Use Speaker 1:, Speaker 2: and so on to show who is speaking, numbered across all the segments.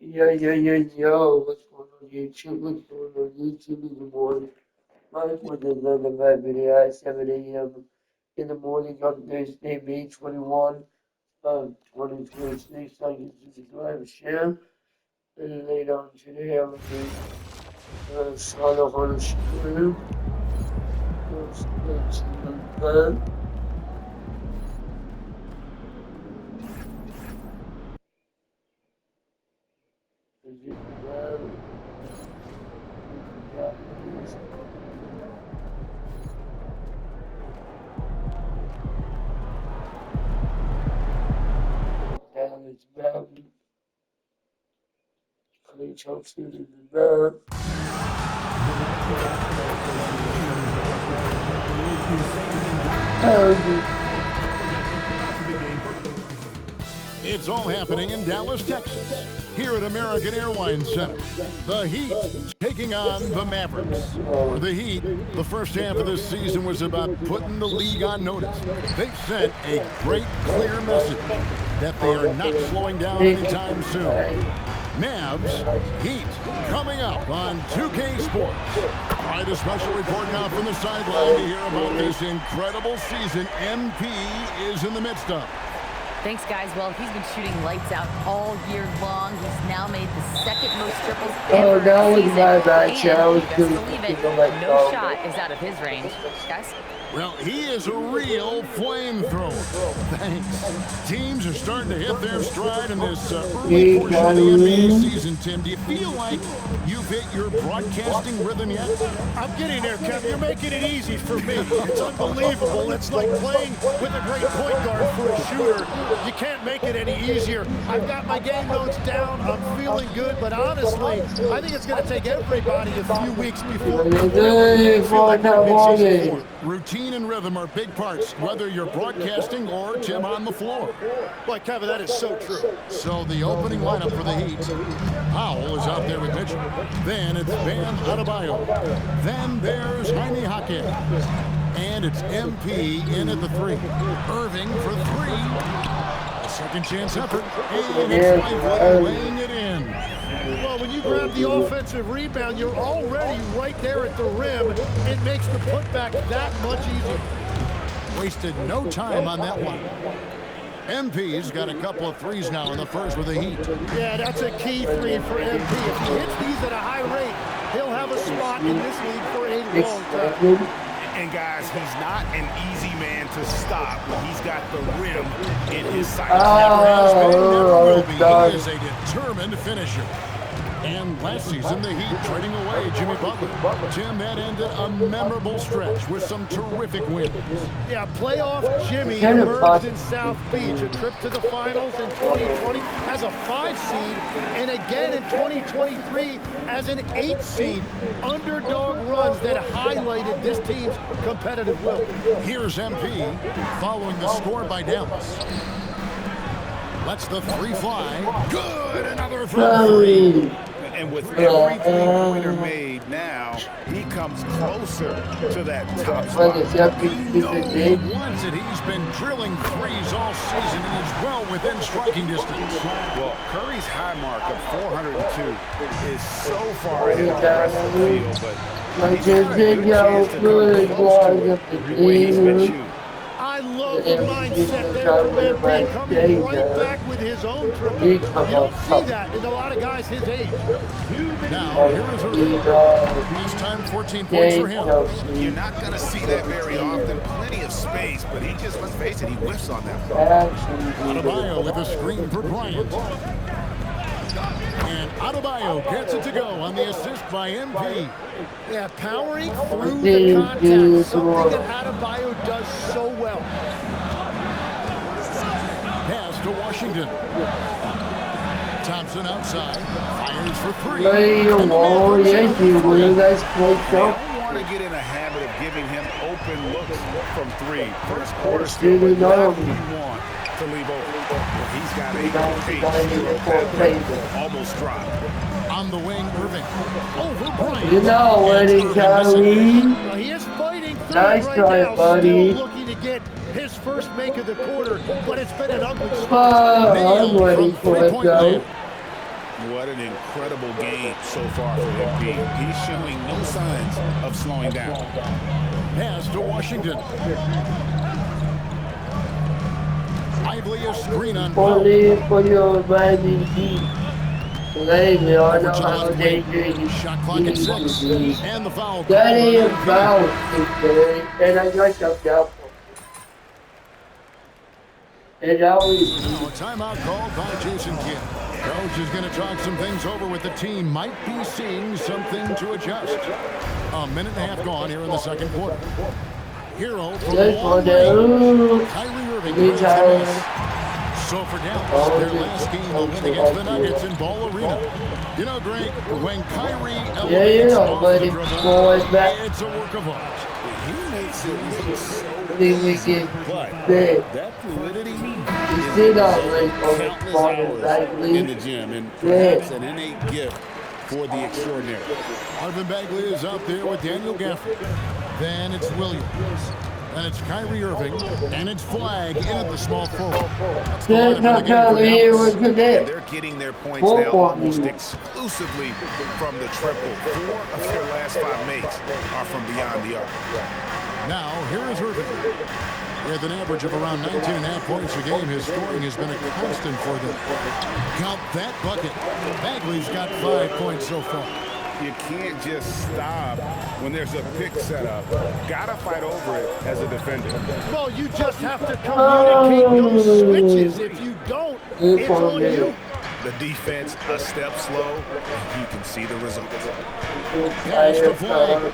Speaker 1: Yo, what's going on YouTube? What's going on YouTube in the morning? Mike with another live video at 7 a.m. in the morning on Thursday, May 21, 2026. I can see the live share. And later on today, I'm going to start off on the stream. Let's see it's maverick. Clay Thompson in the
Speaker 2: It's all happening in Dallas, Texas, here at American Airlines Center. The Heat taking on the Mavericks. For the Heat, the first half of this season was about putting the league on notice. They've sent a great, clear message that they are not slowing down anytime soon. Mavs, Heat, coming up on 2K Sports. All right, a special report now from the sideline to hear about this incredible season MP is in the midst of.
Speaker 3: Thanks, guys. Well, he's been shooting lights out all year long. He's now made the second most triples ever
Speaker 1: that was
Speaker 3: season.
Speaker 1: my match. I was
Speaker 3: Best
Speaker 1: doing
Speaker 3: believe it, no shot is out of his range. Guys?
Speaker 2: Well, he is a real flamethrower. Thanks. Teams are starting to hit their stride in this early portion of the NBA season, Tim. Do you feel like you've hit your broadcasting rhythm yet?
Speaker 4: I'm getting there, Kev. You're making it easy for me. It's unbelievable. It's like playing with a great point guard for a shooter. You can't make it any easier. I've got my game notes down. I'm feeling good, but honestly, I think it's going to take everybody a few weeks before
Speaker 2: routine and rhythm are big parts, whether you're broadcasting or, Tim, on the floor.
Speaker 4: Boy, Kevin, that is so true.
Speaker 2: So the opening lineup for the Heat, Powell is out there with Mitchell. Then it's Bam Adebayo. Then there's Jaime Jaquez. And it's MP in at the three. Irving for three. A second chance effort. And it's Lively laying it in.
Speaker 4: Well, when you grab the offensive rebound, you're already right there at the rim. It makes the putback that much easier.
Speaker 2: Wasted no time on that one. MP's got a couple of threes now in the first with the Heat.
Speaker 4: Yeah, that's a key three for MP. If he hits these at a high rate, he'll have a spot in this league for a long time.
Speaker 5: And guys, he's not an easy man to stop when he's got the rim in his sights.
Speaker 2: Never has been, never will be. He is a determined finisher. And last season, the Heat trading away Jimmy Butler. Tim, that ended a memorable stretch with some terrific wins.
Speaker 4: Yeah, playoff Jimmy emerged in South Beach, a trip to the finals in 2020 as a 5 seed, and again in 2023 as an 8 seed. Underdog runs that highlighted this team's competitive will.
Speaker 2: Here's MP following the score by Dallas. Lets the three fly. Good, another three.
Speaker 5: And with every three-pointer made now, he comes closer to that top spot.
Speaker 2: He knows once that he's been drilling threes all season and is well within striking distance.
Speaker 5: Well, Curry's high mark of 402 is so far ahead of the rest of the field, but he's got a good chance to come close to the way he's been shooting.
Speaker 4: I love the mindset there from MP, coming right back with his own triple. You don't see that in a lot of guys his age.
Speaker 2: Now, here is Irving. This time, 14 points for him.
Speaker 5: You're not going to see that very often. Plenty of space, but he just, let's face it, he whiffs on that.
Speaker 2: Adebayo with a screen for Bryant. And Adebayo gets it to go on the assist by MP.
Speaker 4: Yeah, powering through the contact, something that Adebayo does so well.
Speaker 2: Pass to Washington. Thompson outside, fires for three.
Speaker 1: I don't want to
Speaker 5: get in a habit of giving him open looks from three. First quarter still, but not what you want to leave open. He's got a pace almost dropped.
Speaker 2: On the wing, Irving. Over Bryant.
Speaker 1: You know what he
Speaker 4: He is fighting through
Speaker 1: nice
Speaker 4: right
Speaker 1: try,
Speaker 4: now,
Speaker 1: buddy.
Speaker 4: still looking to get his first make of the quarter, but it's been an ugly spot.
Speaker 1: I'm ready for it, though.
Speaker 5: What an incredible game so far for MP. He's showing no signs of slowing down.
Speaker 2: Pass to Washington. Lively a screen on Bell.
Speaker 1: Only for your Miami Heat. Lately, I
Speaker 2: Over
Speaker 1: know
Speaker 2: to
Speaker 1: how they do.
Speaker 2: Shot clock at 6. And the foul.
Speaker 1: That
Speaker 2: called
Speaker 1: is
Speaker 2: on MP.
Speaker 1: foul, and I got up down. And always
Speaker 2: Now a timeout called by Jason Kidd. Coach is going to talk some things over with the team. Might be seeing something to adjust. A minute and a half gone here in the second quarter. Hero from
Speaker 1: good for
Speaker 2: long range.
Speaker 1: them.
Speaker 2: Kyrie Irving
Speaker 1: Good
Speaker 2: breaks the
Speaker 1: time.
Speaker 2: miss. So for Dallas, their last game will win against the Nuggets in Ball Arena. You know, Greg, when Kyrie elevates off
Speaker 1: but
Speaker 2: the
Speaker 1: it's
Speaker 2: dribble,
Speaker 1: going back.
Speaker 2: it's a work of art.
Speaker 5: He makes it look so
Speaker 1: We get
Speaker 5: but
Speaker 1: big.
Speaker 5: that fluidity
Speaker 1: You see that like on the
Speaker 5: countless
Speaker 1: corner,
Speaker 5: hours
Speaker 1: like
Speaker 5: in the gym, and perhaps an innate gift for the extraordinary.
Speaker 2: Marvin Bagley is out there with Daniel Gafford. Then it's Williams. Then it's Kyrie Irving. And it's Flag in at the small forward. That's the
Speaker 1: That's
Speaker 2: lineup
Speaker 1: not
Speaker 2: of the game for
Speaker 1: Kyrie
Speaker 2: Dallas.
Speaker 1: Irving today.
Speaker 5: And they're getting their points now almost exclusively from the triple. 4 of their last 5 makes are from beyond the arc.
Speaker 2: Now, here is Irving. With an average of around 19.5 points a game, his scoring has been a constant for them. Count that bucket. Bagley's got 5 points so far.
Speaker 5: You can't just stop when there's a pick set up. Gotta fight over it as a defender.
Speaker 4: Well, you just have to communicate those switches. If you don't, it's on you.
Speaker 5: The defense a step slow, and you can see the results.
Speaker 2: Pass to Flag.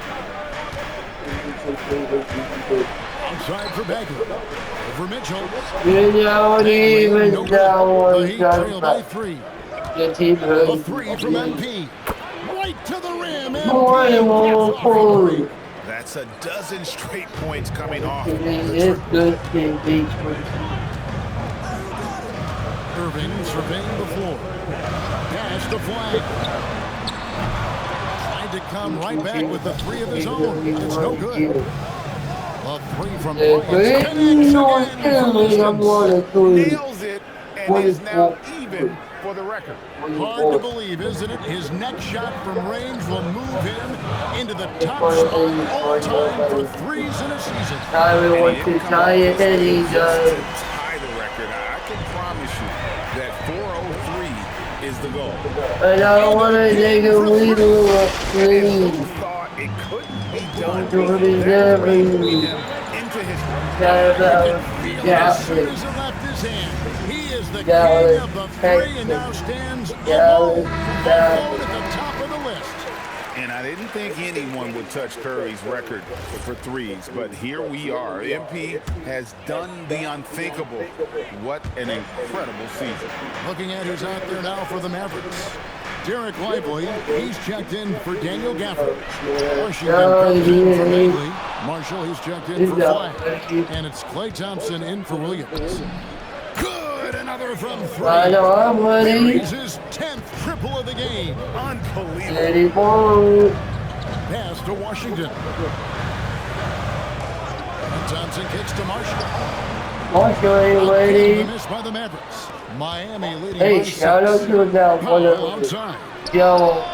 Speaker 2: Outside for Bagley. Over Mitchell.
Speaker 1: You don't even
Speaker 2: No good.
Speaker 1: know
Speaker 2: The Heat
Speaker 1: what's
Speaker 2: trail by
Speaker 1: done.
Speaker 2: 3.
Speaker 1: The team
Speaker 2: A
Speaker 1: really
Speaker 2: 3 from MP. Right to the rim.
Speaker 1: More
Speaker 2: MP
Speaker 1: and more
Speaker 2: gets off the three.
Speaker 1: cold.
Speaker 5: That's a dozen straight points coming off.
Speaker 1: It's good to be.
Speaker 2: Irving surveying the floor. Pass to Flag. Tried to come right back with the 3 of his own. It's no good. A 3 from Bryant. Connects again from distance.
Speaker 5: Nails it, and is now even for the record.
Speaker 2: Hard to believe, isn't it? His next shot from range will move him into the top spot all time for 3s in a season.
Speaker 1: Kyrie wants to tie it and he does.
Speaker 5: To tie the record, I can promise you that 403 is the goal.
Speaker 1: And I don't want to take a little
Speaker 5: And
Speaker 1: clean.
Speaker 5: who thought it couldn't be done?
Speaker 1: Do it
Speaker 5: That
Speaker 1: every
Speaker 5: brings him into history.
Speaker 2: As soon as it left his hand, he is the king of the 3 and now stands alone at the top of the list.
Speaker 5: And I didn't think anyone would touch Curry's record for 3s, but here we are. MP has done the unthinkable. What an incredible season.
Speaker 2: Looking at who's out there now for the Mavericks. Derek Lively, he's checked in for Daniel Gafford. Washington comes in for Bagley. Marshall, he's checked in for Flag. And it's Klay Thompson in for Williams. Good, another from 3.
Speaker 1: I know I'm ready.
Speaker 2: He's his 10th triple of the game.
Speaker 5: Unbelievable.
Speaker 1: Ready for
Speaker 2: Pass to Washington. And Thompson kicks to Marshall.
Speaker 1: Marshall ain't
Speaker 2: The
Speaker 1: ready.
Speaker 2: miss by the Mavericks. Miami leading
Speaker 1: Hey,
Speaker 2: by
Speaker 1: shout out
Speaker 2: 6.
Speaker 1: to him now for
Speaker 2: Powell
Speaker 1: the
Speaker 2: outside.
Speaker 1: yo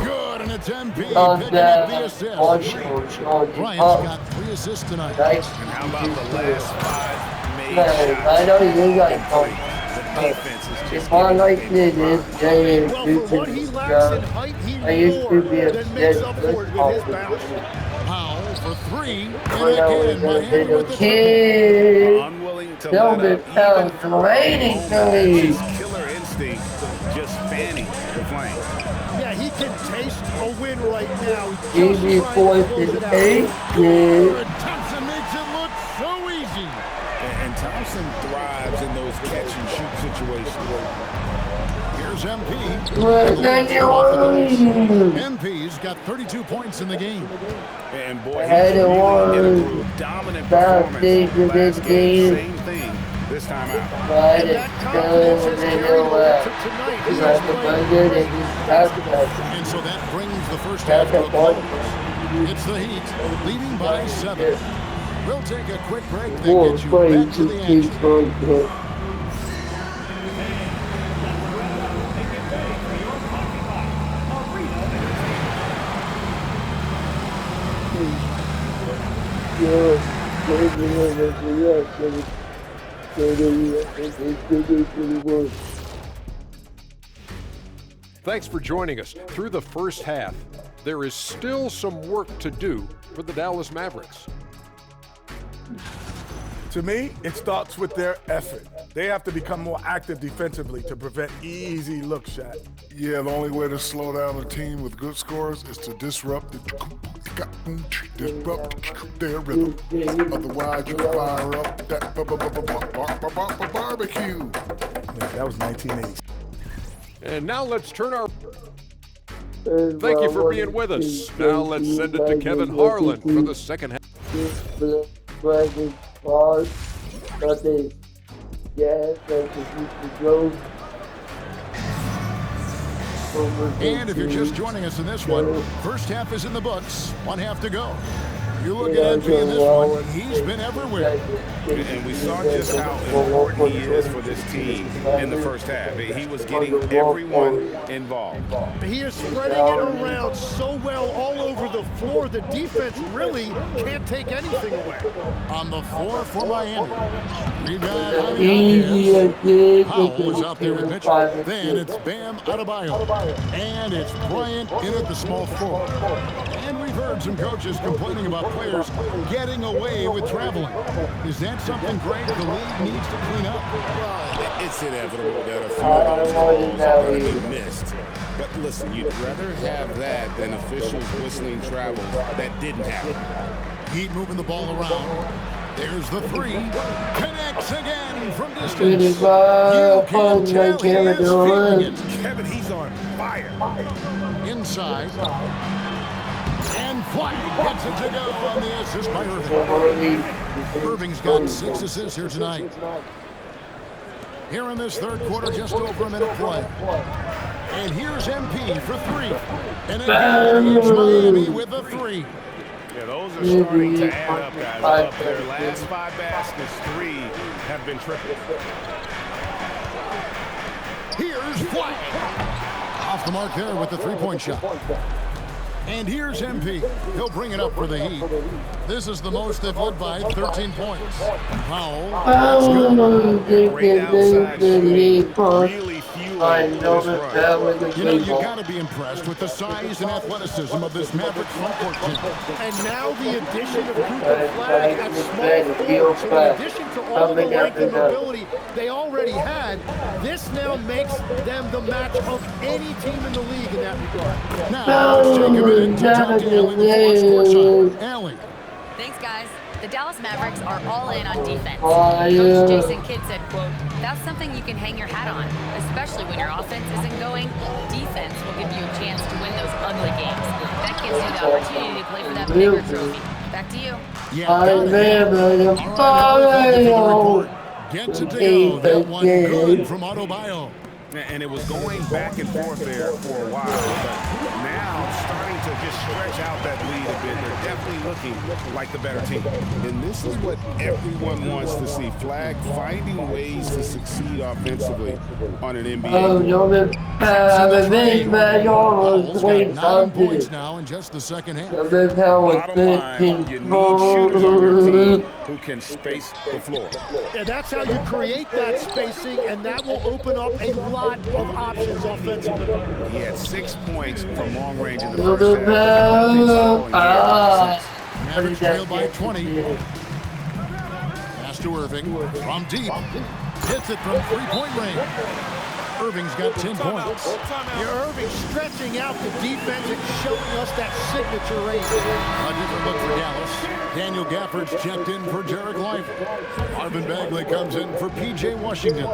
Speaker 2: Good, and it's MP
Speaker 1: on
Speaker 2: picking up the
Speaker 1: that
Speaker 2: assist.
Speaker 1: Marshall showing
Speaker 2: Bryant's
Speaker 1: up.
Speaker 2: got 3 assists tonight.
Speaker 1: Nice.
Speaker 5: And how about the last 5 made
Speaker 1: Man,
Speaker 5: shots?
Speaker 1: I know you got
Speaker 5: The
Speaker 1: it.
Speaker 5: defense is just
Speaker 1: If I like this, they
Speaker 4: Well, for what he lacks in height,
Speaker 1: I
Speaker 4: he
Speaker 1: used to
Speaker 4: more
Speaker 1: be a
Speaker 4: than makes
Speaker 1: dead
Speaker 4: up for it with his balance.
Speaker 2: Powell for 3, and
Speaker 1: when I was
Speaker 2: again,
Speaker 1: a
Speaker 2: Miami
Speaker 1: little
Speaker 2: with the triple.
Speaker 1: kid.
Speaker 5: unwilling to
Speaker 1: They'll
Speaker 5: let
Speaker 1: be
Speaker 5: up
Speaker 1: found
Speaker 5: even for
Speaker 1: raining
Speaker 5: a moment.
Speaker 1: days.
Speaker 5: His killer instinct just fanning the flame.
Speaker 4: Yeah, he can taste a win right now.
Speaker 1: He's
Speaker 4: Just trying to
Speaker 1: fourth
Speaker 4: close
Speaker 1: and
Speaker 4: it out.
Speaker 1: 8.
Speaker 2: Good, Thompson makes it look so easy.
Speaker 5: And Thompson thrives in those catch and shoot situations.
Speaker 2: Here's MP.
Speaker 1: Well, then you won.
Speaker 2: MP's got 32 points in the game.
Speaker 5: And boy, he's
Speaker 1: Had it
Speaker 5: really
Speaker 1: won.
Speaker 5: in a groove. Dominant
Speaker 1: Bad
Speaker 5: performance.
Speaker 1: thing in this
Speaker 5: Last
Speaker 1: game.
Speaker 5: same thing this time out.
Speaker 1: Right,
Speaker 4: And
Speaker 1: it's
Speaker 4: that confidence has
Speaker 1: good.
Speaker 4: carried
Speaker 1: They know
Speaker 4: over
Speaker 1: that.
Speaker 4: to tonight.
Speaker 1: He's
Speaker 4: He
Speaker 1: like
Speaker 4: has
Speaker 1: the
Speaker 4: played
Speaker 1: budget and he's talking about it.
Speaker 2: And so that brings the first
Speaker 1: That's
Speaker 2: half to
Speaker 1: a
Speaker 2: a
Speaker 1: point.
Speaker 2: close. It's the Heat leading by 7. We'll take a quick break and
Speaker 1: More
Speaker 2: get you
Speaker 1: playing
Speaker 2: back to
Speaker 1: to
Speaker 2: the
Speaker 1: keep
Speaker 2: action.
Speaker 1: going.
Speaker 6: Thanks for joining us. Through the first half, there is still some work to do for the Dallas Mavericks.
Speaker 7: To me, it starts with their effort. They have to become more active defensively to prevent easy look shots.
Speaker 8: Yeah, the only way to slow down a team with good scores is to disrupt their rhythm. Otherwise, you can fire up that barbecue.
Speaker 7: Yeah, that was 1980s.
Speaker 6: And now let's turn our... Thank you for being with us. Now let's send it to Kevin Harlan for the second half. And if you're just joining us in this one, first half is in the books, one half to go. You look at MP in this one, he's been everywhere.
Speaker 5: And we saw just how important he is for this team in the first half. He was getting everyone involved.
Speaker 4: He is spreading it around so well all over the floor. The defense really can't take anything away.
Speaker 2: On the floor for Miami. Rebound. Powell was out there with Mitchell. Then it's Bam Adebayo. And it's Bryant in at the small forward. And we've heard some coaches complaining about players getting away with traveling. Is that something, Greg, the league needs to clean up?
Speaker 5: Well, it's inevitable that a few of those calls are going to be missed. But listen, you'd rather have that than officials whistling travels that didn't happen.
Speaker 2: Heat moving the ball around. There's the three. Connects again from distance. You can tell he is feeling it.
Speaker 5: Kevin, he's on fire.
Speaker 2: Inside. And Flight gets it to go on the assist by Irving. Irving's got 6 assists here tonight. Here in this third quarter, just over a minute play. And here's MP for 3. And again, it's Miami with a 3.
Speaker 5: Yeah, those are starting to add up, guys. Up their last 5 baskets, 3 have been triple.
Speaker 2: Here's Flight. Off the mark there with the 3-point shot. And here's MP. He'll bring it up for the Heat. This is the most they've led by 13 points. Powell.
Speaker 5: Great outside shooting. Really fueling this run.
Speaker 2: You know, you got to be impressed with the size and athleticism of this Maverick frontcourt team.
Speaker 4: And now the addition of Cooper Flag at small forward. So in addition to all the length and mobility they already had, this now makes them the match of any team in the league in that regard.
Speaker 2: Now, let's take a minute to talk to Allie, the first court side. Allie.
Speaker 3: Thanks, guys. The Dallas Mavericks are all in on defense. Coach Jason Kidd said, quote, "That's something you can hang your hat on, especially when your offense isn't going. Defense will give you a chance to win those ugly games. That gives you the opportunity to play for that bigger trophy." Back to you.
Speaker 2: Gets it to go. That one good from Adebayo.
Speaker 5: And it was going back and forth there for a while, but now starting to just stretch out that lead a bit. They're definitely looking like the better team. And this is what everyone wants to see. Flag finding ways to succeed offensively on an NBA.
Speaker 2: Powell's got 9 points now in just the second half.
Speaker 5: Bottom line, you need shooters on your team who can space the floor.
Speaker 4: And that's how you create that spacing, and that will open up a lot of options offensively.
Speaker 5: He had 6 points from long range in the first half.
Speaker 2: Mavericks trail by 20. Pass to Irving from deep. Hits it from 3-point range. Irving's got 10 points.
Speaker 4: Irving stretching out the defense and showing us that signature range.
Speaker 2: A different look for Dallas. Daniel Gafford's checked in for Jarek Lively. Marvin Bagley comes in for P.J. Washington.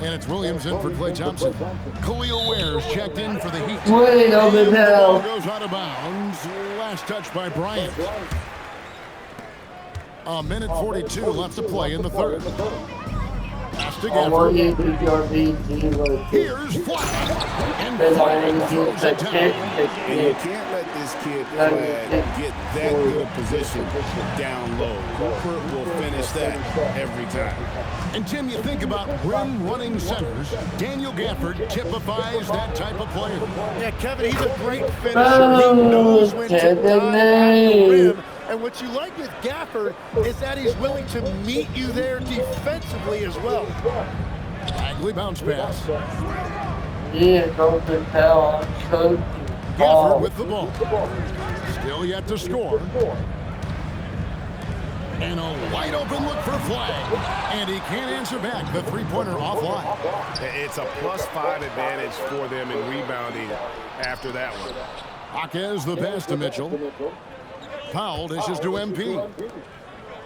Speaker 2: And it's Williams in for Klay Thompson. Khalil Ware's checked in for the Heat.
Speaker 1: Wait a minute now.
Speaker 2: Goes out of bounds. Last touch by Bryant. A minute 42 left to play in the third. Pass to Gafford. Here's Flash. And Flash throws it down.
Speaker 5: And you can't let this kid get that good a position down low. Cooper will finish that every time.
Speaker 2: And Tim, you think about rim-running centers. Daniel Gafford typifies that type of player.
Speaker 4: Yeah, Kevin, he's a great finisher. He knows when to dive at the rim And what you like with Gafford is that he's willing to meet you there defensively as well.
Speaker 2: Bagley bounce pass.
Speaker 1: Yeah, don't be foul.
Speaker 2: Gafford with the ball. Still yet to score. And a wide open look for Flag. And he can't answer back. The three-pointer offline.
Speaker 5: It's a +5 advantage for them in rebounding after that one.
Speaker 2: Jaquez the pass to Mitchell. Powell dishes to MP.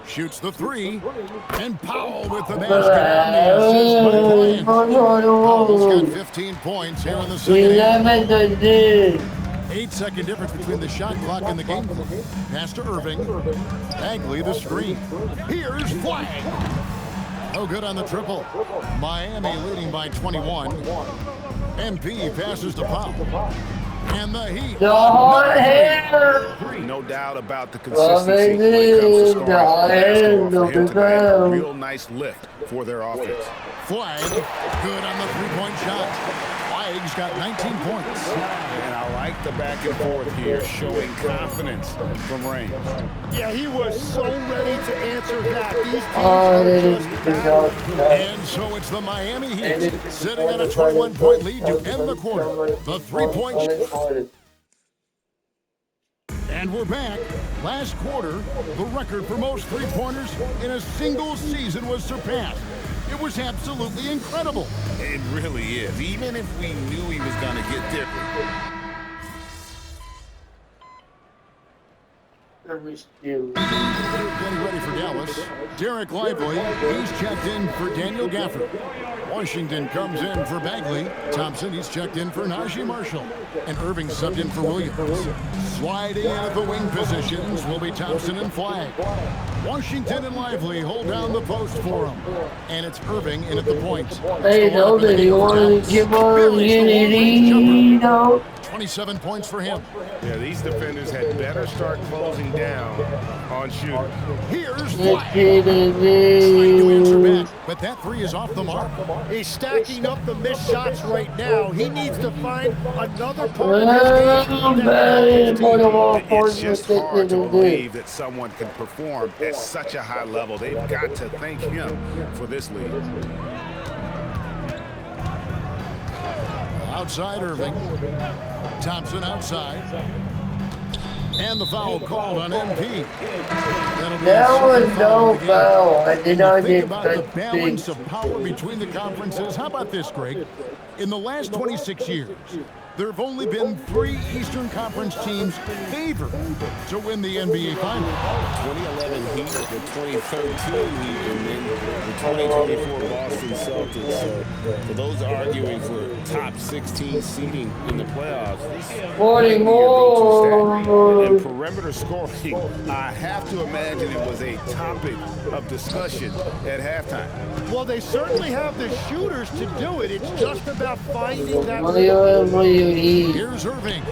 Speaker 2: Shoots the three. And Powell with the basket on the assist by Bryant. Powell's got 15 points here in the second half. 8-second difference between the shot clock and the game clock. Pass to Irving. Bagley the screen. Here's Flag. No good on the triple. Miami leading by 21. MP passes to Powell. And the Heat.
Speaker 5: No doubt about the consistency when it comes to scoring basketball for him tonight. Real nice lift for their offense.
Speaker 2: Flag, good on the three-point shot. Flag's got 19 points.
Speaker 5: And I like the back and forth here, showing confidence from range.
Speaker 4: Yeah, he was so ready to answer that. These teams are just
Speaker 2: and so it's the Miami Heat sitting on a 21-point lead to end the quarter. The three-point shot. And we're back. Last quarter, the record for most three-pointers in a single season was surpassed. It was absolutely incredible.
Speaker 5: It really is, even if we knew he was going to get different.
Speaker 2: Getting ready for Dallas. Derek Lively, he's checked in for Daniel Gafford. Washington comes in for Bagley. Thompson, he's checked in for Najee Marshall. And Irving subbed in for Williams. Sliding in at the wing positions will be Thompson and Flag. Washington and Lively hold down the post for him. And it's Irving in at the point.
Speaker 1: Hey, nobody want to give on any
Speaker 2: 27 points for him.
Speaker 5: Yeah, these defenders had better start closing down on shooters.
Speaker 2: Here's Flag. Trying to answer back, but that three is off the mark.
Speaker 4: He's stacking up the missed shots right now. He needs to find another part of his game.
Speaker 5: It's just hard to believe that someone can perform at such a high level. They've got to thank him for this lead.
Speaker 2: Outside Irving. Thompson outside. And the foul called on MP.
Speaker 1: That was no foul. I did not get
Speaker 2: about the balance of power between the conferences. How about this, Greg? In the last 26 years, there have only been 3 Eastern Conference teams favored to win the NBA Finals.
Speaker 5: 2011 Heat, the 2013 Heat, and then the 2024 Boston Celtics. For those arguing for top 16 seeding in the playoffs,
Speaker 1: 40 more.
Speaker 5: And perimeter scoring, I have to imagine it was a topic of discussion at halftime.
Speaker 4: Well, they certainly have the shooters to do it. It's just about finding that.
Speaker 2: Here's Irving.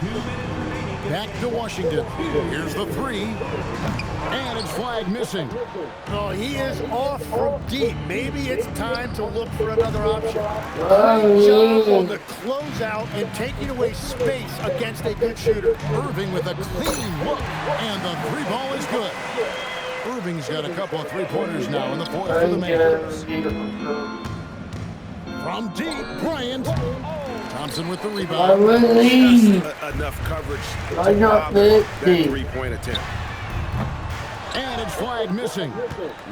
Speaker 2: Back to Washington. Here's the three. And it's Flag missing.
Speaker 4: Oh, he is off from deep. Maybe it's time to look for another option.
Speaker 1: Great
Speaker 4: job on the closeout and taking away space against a good shooter.
Speaker 2: Irving with a clean look. And the three ball is good. Irving's got a couple of three-pointers now in the fourth for the Mavericks. From deep, Bryant. Thompson with the rebound.
Speaker 5: Enough coverage to stop that three-point attempt.
Speaker 2: And it's Flag missing.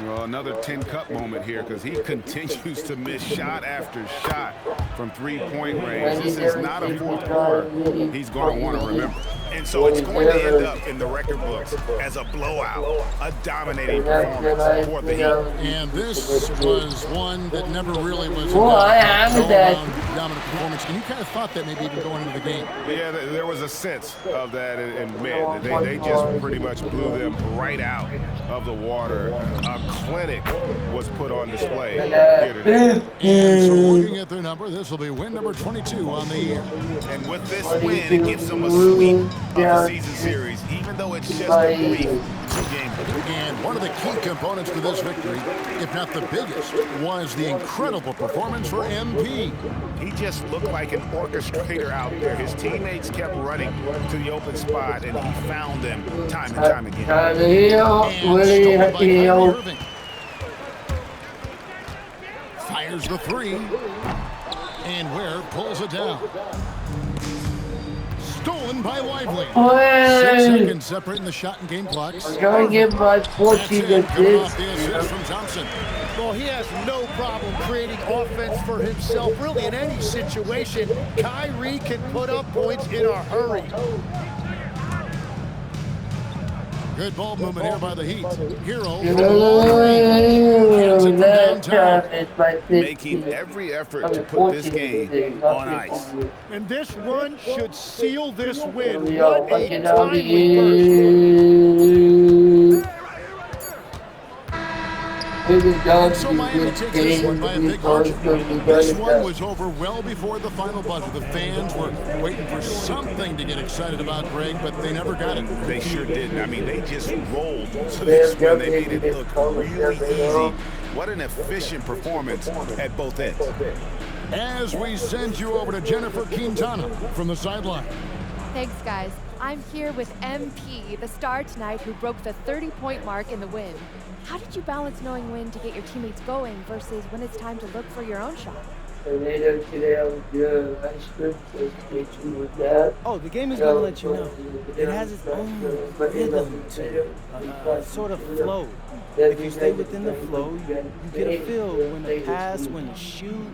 Speaker 5: Well, another 10-cup moment here because he continues to miss shot after shot from three-point range. This is not a fourth quarter he's going to want to remember. And so it's going to end up in the record books as a blowout, a dominating performance for the Heat.
Speaker 2: And this was one that never really was a dominant performance. And you kind of thought that maybe even going into the game.
Speaker 5: Yeah, there was a sense of that. And man, they just pretty much blew them right out of the water. A clinic was put on display here today.
Speaker 2: And so looking at their number, this will be win number 22 on the year.
Speaker 5: And with this win, it gives them a sweep of the season series, even though it's just a brief defensive game.
Speaker 2: And one of the key components to this victory, if not the biggest, was the incredible performance for MP.
Speaker 5: He just looked like an orchestrator out there. His teammates kept running to the open spot, and he found them time and time again.
Speaker 2: And stolen by Kyrie Irving. Fires the three. And Ware pulls it down. Stolen by Lively. 6 seconds separating the shot and game clocks.
Speaker 1: I'm going to give my 14
Speaker 2: Coming off
Speaker 1: assists.
Speaker 2: the assist from Thompson.
Speaker 4: Well, he has no problem creating offense for himself, really in any situation. Kyrie can put up points in a hurry.
Speaker 2: Good ball movement here by the Heat. Hero
Speaker 5: Making every effort to put this game on ice.
Speaker 4: And this run should seal this win. What a timely burst.
Speaker 2: So Miami takes this one by a big margin. This one was over well before the final buzzer. The fans were waiting for something to get excited about, Greg, but they never got it.
Speaker 5: They sure didn't. I mean, they just rolled to this win. They made it look really easy. What an efficient performance at both ends.
Speaker 2: As we send you over to Jennifer Quintana from the sideline.
Speaker 9: Thanks, guys. I'm here with MP, the star tonight who broke the 30-point mark in the win. How did you balance knowing when to get your teammates going versus when it's time to look for your own shot?
Speaker 1: Oh,
Speaker 10: the game is going to let you know. It has its own rhythm to it, sort of flow. If you stay within the flow, you get a feel when to pass, when to shoot,